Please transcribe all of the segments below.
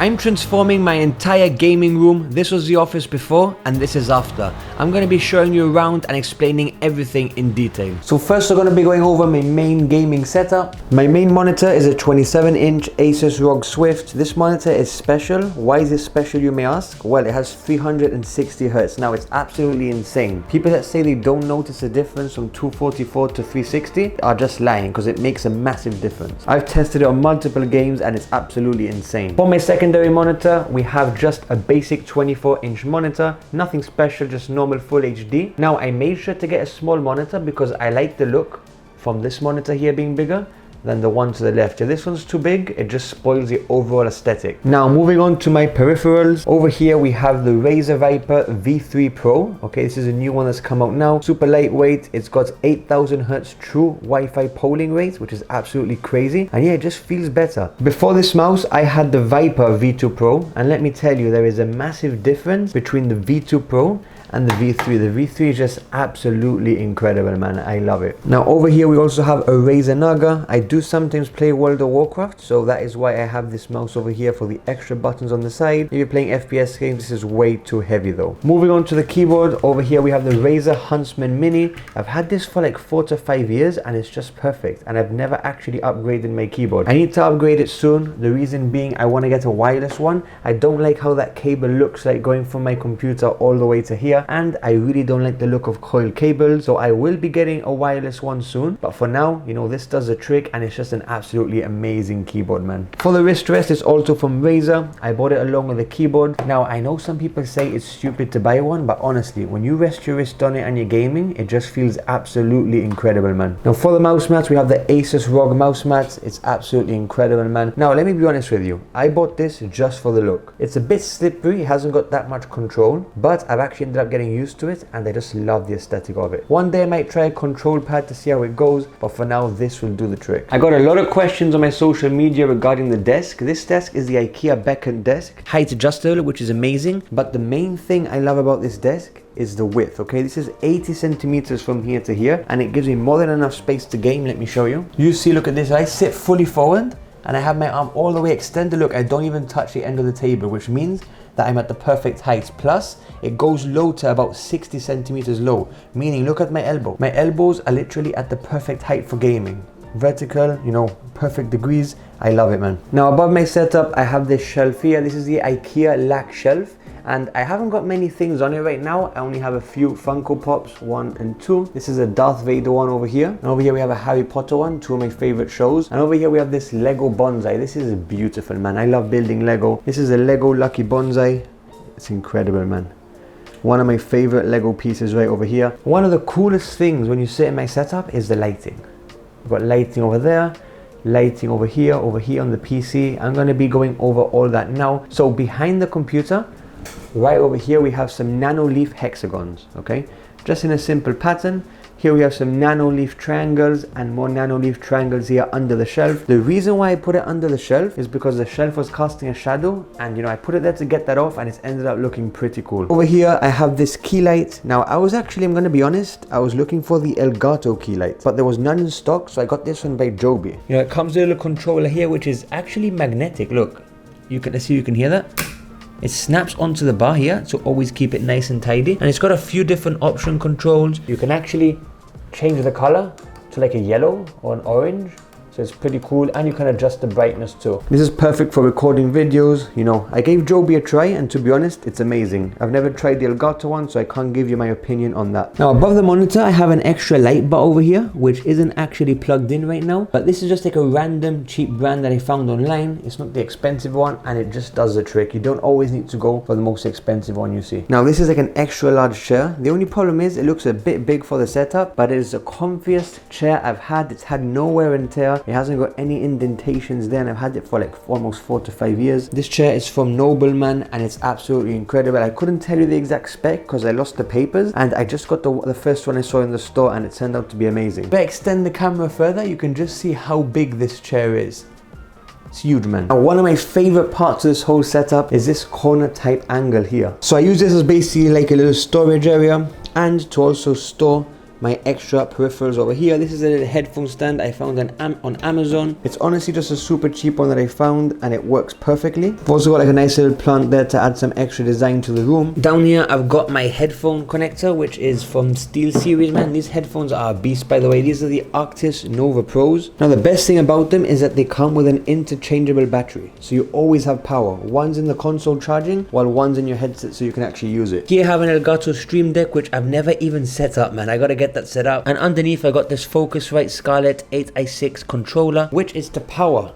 I'm transforming my entire gaming room. This was the office before and this is after. I'm going to be showing you around and explaining everything in detail. So first we're going to be going over my main gaming setup. My main monitor is a 27-inch Asus ROG Swift. This monitor is special. Why is it special, you may ask? Well, it has 360 Hz. Now it's absolutely insane. People that say they don't notice a difference from 244 to 360 are just lying, because it makes a massive difference. I've tested it on multiple games and it's absolutely insane. For my secondary monitor, we have just a basic 24-inch monitor, nothing special, just normal full HD. Now I made sure to get a small monitor because I like the look from this monitor here being bigger than the one to the left. If this one's too big, it just spoils the overall aesthetic. Now moving on to my peripherals. Over here we have the Razer Viper V3 Pro. Okay, this is a new one that's come out now. Super lightweight. It's got 8000 Hz true Wi-Fi polling rate, which is absolutely crazy. And yeah, it just feels better. Before this mouse, I had the Viper V2 Pro. And let me tell you, there is a massive difference between the V2 Pro and the V3. The V3 is just absolutely incredible, man. I love it. Now over here we also have a Razer Naga. I do sometimes play World of Warcraft, so that is why I have this mouse over here for the extra buttons on the side. If you're playing FPS games, this is way too heavy though. Moving on to the keyboard, over here we have the Razer Huntsman Mini. I've had this for like 4 to 5 years and it's just perfect, and I've never actually upgraded my keyboard. I need to upgrade it soon. The reason being, I want to get a wireless one. I don't like how that cable looks like going from my computer all the way to here, and I really don't like the look of coiled cables, so I will be getting a wireless one soon. But for now, you know, this does the trick and it's just an absolutely amazing keyboard, man. For the wrist rest, it's also from Razer. I bought it along with the keyboard. Now I know some people say it's stupid to buy one, but honestly, when you rest your wrist on it and you're gaming, it just feels absolutely incredible, man. Now for the mouse mats, we have the Asus ROG mouse mats. It's absolutely incredible, man. Now let me be honest with you, I bought this just for the look. It's a bit slippery, it hasn't got that much control, but I've actually ended up getting used to it and I just love the aesthetic of it. One day I might try a control pad to see how it goes, but for now this will do the trick. I got a lot of questions on my social media regarding the desk. This desk is the IKEA Beckon desk, height adjustable, which is amazing, but the main thing I love about this desk is the width. Okay, this is 80 centimeters from here to here and it gives me more than enough space to game. Let me show you. You see, look at this, I sit fully forward and I have my arm all the way extended. Look, I don't even touch the end of the table, which means that I'm at the perfect height. Plus, it goes low to about 60 centimeters low, meaning look at my elbow. My elbows are literally at the perfect height for gaming. Vertical, you know, perfect degrees. I love it, man. Now above my setup, I have this shelf here. This is the IKEA Lack shelf. And I haven't got many things on it right now. I only have a few Funko Pops, 1 and 2. This is a Darth Vader one over here. And over here we have a Harry Potter one, 2 of my favorite shows. And over here we have this Lego bonsai. This is beautiful, man. I love building Lego. This is a Lego Lucky Bonsai. It's incredible, man. One of my favorite Lego pieces right over here. One of the coolest things when you sit in my setup is the lighting. We've got lighting over there, lighting over here on the PC. I'm going to be going over all that now. So behind the computer, right over here, we have some nano leaf hexagons, okay? Just in a simple pattern. Here we have some nano leaf triangles and more nano leaf triangles here under the shelf. The reason why I put it under the shelf is because the shelf was casting a shadow and, you know, I put it there to get that off and it's ended up looking pretty cool. Over here, I have this key light. Now, I'm going to be honest, I was looking for the Elgato key light, but there was none in stock, so I got this one by Joby. You know, it comes with a little controller here, which is actually magnetic. Look, let's see if you can hear that. It snaps onto the bar here, so always keep it nice and tidy. And it's got a few different option controls. You can actually change the color to like a yellow or an orange. So it's pretty cool, and you can adjust the brightness too. This is perfect for recording videos. You know, I gave Joby a try and to be honest, it's amazing. I've never tried the Elgato one, so I can't give you my opinion on that. Now above the monitor, I have an extra light bar over here, which isn't actually plugged in right now, but this is just like a random cheap brand that I found online. It's not the expensive one and it just does the trick. You don't always need to go for the most expensive one you see. Now this is like an extra large chair. The only problem is it looks a bit big for the setup, but it is the comfiest chair I've had. It's had no wear and tear. It hasn't got any indentations there, and I've had it for like almost 4 to 5 years. This chair is from Nobleman and it's absolutely incredible. I couldn't tell you the exact spec because I lost the papers, and I just got the first one I saw in the store and it turned out to be amazing. If I extend the camera further, you can just see how big this chair is. It's huge, man. Now, one of my favorite parts of this whole setup is this corner type angle here. So I use this as basically like a little storage area and to also store my extra peripherals over here. This is a little headphone stand I found on Amazon. It's honestly just a super cheap one that I found, and it works perfectly. I've also got like a nice little plant there to add some extra design to the room. Down here I've got my headphone connector, which is from Steel Series, man. These headphones are a beast, by the way. These are the Arctis Nova Pros. Now the best thing about them is that they come with an interchangeable battery, so you always have power. One's in the console charging while one's in your headset, so you can actually use it. Here I have an Elgato Stream Deck, which I've never even set up, man. I gotta get that set up. And underneath I got this Focusrite Scarlett 8i6 controller, which is to power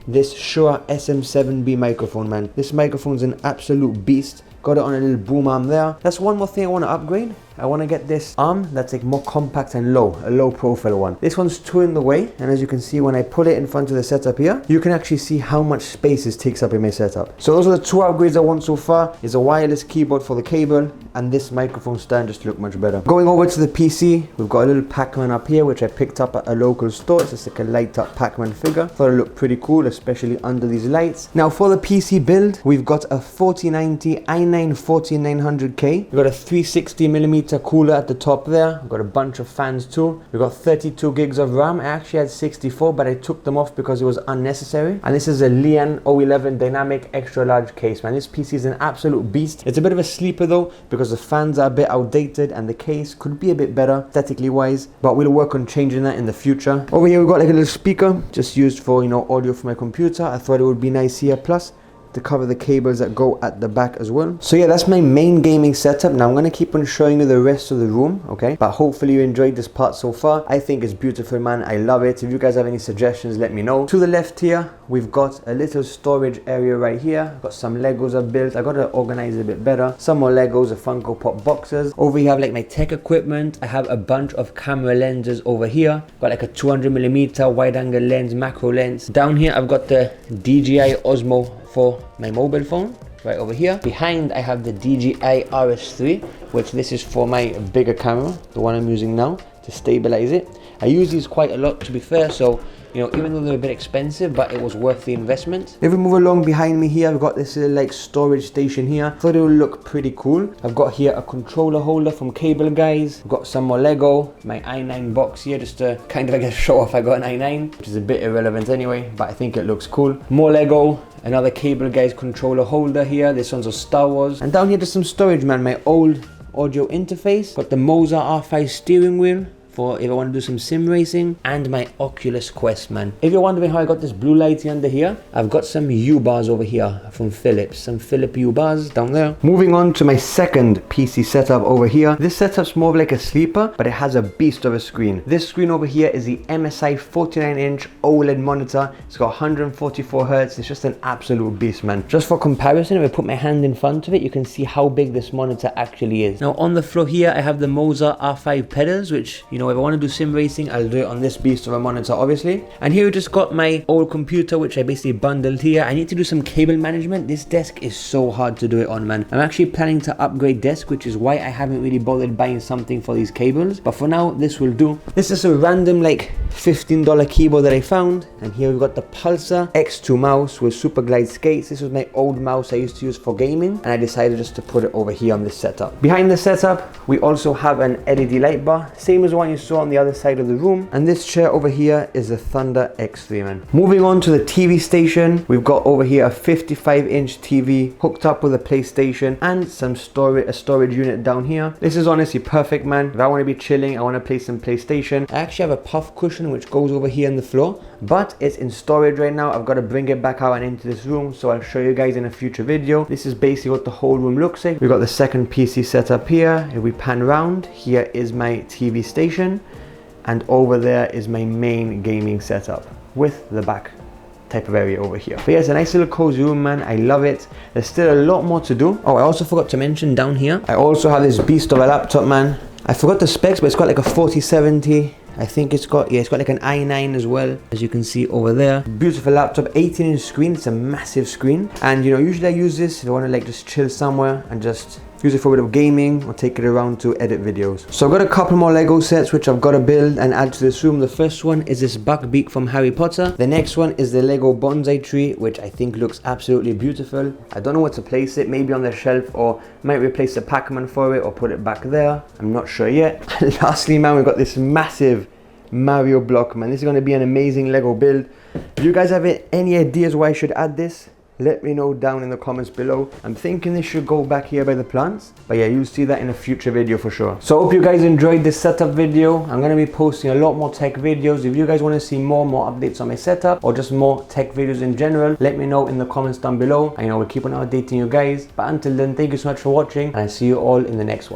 this Shure SM7B microphone, man. This microphone's an absolute beast. Got it on a little boom arm there. That's one more thing I want to upgrade. I want to get this arm that's like more compact and low, a low profile one. This one's too in the way, and as you can see when I put it in front of the setup here, you can actually see how much space this takes up in my setup. So those are the two upgrades I want so far. Is a wireless keyboard for the cable, and this microphone stand just to look much better. Going over to the PC, we've got a little Pac-Man up here, which I picked up at a local store. It's just like a light up Pac-Man figure. Thought it looked pretty cool, especially under these lights. Now for the PC build, we've got a 4090 i9 14900K. We've got a 360mm cooler at the top there. We've got a bunch of fans too. We've got 32 gigs of RAM. I actually had 64, but I took them off because it was unnecessary. And this is a Lian O11 dynamic extra large case, man. This PC is an absolute beast. It's a bit of a sleeper though, because the fans are a bit outdated and the case could be a bit better aesthetically wise, but we'll work on changing that in the future. Over here we've got like a little speaker just used for, you know, audio for my computer. I thought it would be nice here, plus to cover the cables that go at the back as well. So yeah, that's my main gaming setup. Now I'm going to keep on showing you the rest of the room, okay? But hopefully you enjoyed this part so far. I think it's beautiful, man. I love it. If you guys have any suggestions, let me know. To the left here, we've got a little storage area right here. Got some Legos I've built. I got to organize it a bit better. Some more Legos, a Funko Pop boxes. Over here I have like my tech equipment. I have a bunch of camera lenses over here. Got like a 200mm wide angle lens, macro lens. Down here I've got the DJI Osmo for my mobile phone right over here. Behind I have the DJI RS3, which this is for my bigger camera, the one I'm using now, to stabilize it. I use these quite a lot, to be fair, so you know, even though they're a bit expensive, but it was worth the investment. If we move along behind me here, I've got this little like storage station here. Thought it would look pretty cool. I've got here a controller holder from Cable Guys. I've got some more Lego, my i9 box here, just to kind of, I guess, show off I got an i9, which is a bit irrelevant anyway, but I think it looks cool. More Lego, another Cable Guys controller holder here. This one's a Star Wars. And down here there's some storage, man. My old audio interface. Got the Mozart R5 steering wheel for if I want to do some sim racing, and my Oculus Quest, man. If you're wondering how I got this blue light under here, I've got some U-bars over here from Philips, some Philips U-bars down there. Moving on to my second PC setup over here. This setup's more of like a sleeper, but it has a beast of a screen. This screen over here is the MSI 49-inch OLED monitor. It's got 144 Hz. It's just an absolute beast, man. Just for comparison, if I put my hand in front of it, you can see how big this monitor actually is. Now on the floor here, I have the Mozart R5 pedals, which, you know, if I want to do sim racing, I'll do it on this beast of a monitor, obviously. And here we just got my old computer, which I basically bundled here. I need to do some cable management. This desk is so hard to do it on, man. I'm actually planning to upgrade desk, which is why I haven't really bothered buying something for these cables. But for now, this will do. This is a random like $15 keyboard that I found. And here we've got the Pulsar X2 mouse with Super Glide skates. This was my old mouse I used to use for gaming, and I decided just to put it over here on this setup. Behind the setup, we also have an LED light bar, same as one you saw on the other side of the room. And this chair over here is the Thunder X3, man. Moving on to the TV station, we've got over here a 55-inch TV hooked up with a PlayStation and some storage, a storage unit down here. This is honestly perfect, man. If I want to be chilling, I want to play some PlayStation. I actually have a puff cushion which goes over here on the floor, but it's in storage right now. I've got to bring it back out and into this room, so I'll show you guys in a future video. This is basically what the whole room looks like. We've got the second PC setup here. If we pan around, here is my TV station, and over there is my main gaming setup with the back type of area over here. But yeah, it's a nice little cozy room, man. I love it. There's still a lot more to do. Oh, I also forgot to mention down here, I also have this beast of a laptop, man. I forgot the specs, but it's got like a 4070. I think it's got, yeah, it's got like an i9 as well, as you can see over there. Beautiful laptop, 18-inch screen. It's a massive screen. And you know, usually I use this if I want to like just chill somewhere and just, use it for a bit of gaming or take it around to edit videos. So I've got a couple more Lego sets which I've got to build and add to this room. The first one is this Buckbeak from Harry Potter. The next one is the Lego bonsai tree, which I think looks absolutely beautiful. I don't know where to place it, maybe on the shelf, or might replace the Pac-Man for it or put it back there. I'm not sure yet. Lastly, man, we've got this massive Mario block, man. This is going to be an amazing Lego build. If you guys have any ideas why I should add this, let me know down in the comments below. I'm thinking this should go back here by the plants, but yeah, you'll see that in a future video for sure. So I hope you guys enjoyed this setup video. I'm going to be posting a lot more tech videos. If you guys want to see more updates on my setup or just more tech videos in general, let me know in the comments down below. I know we'll keep on updating you guys, but until then, thank you so much for watching, and I'll see you all in the next one.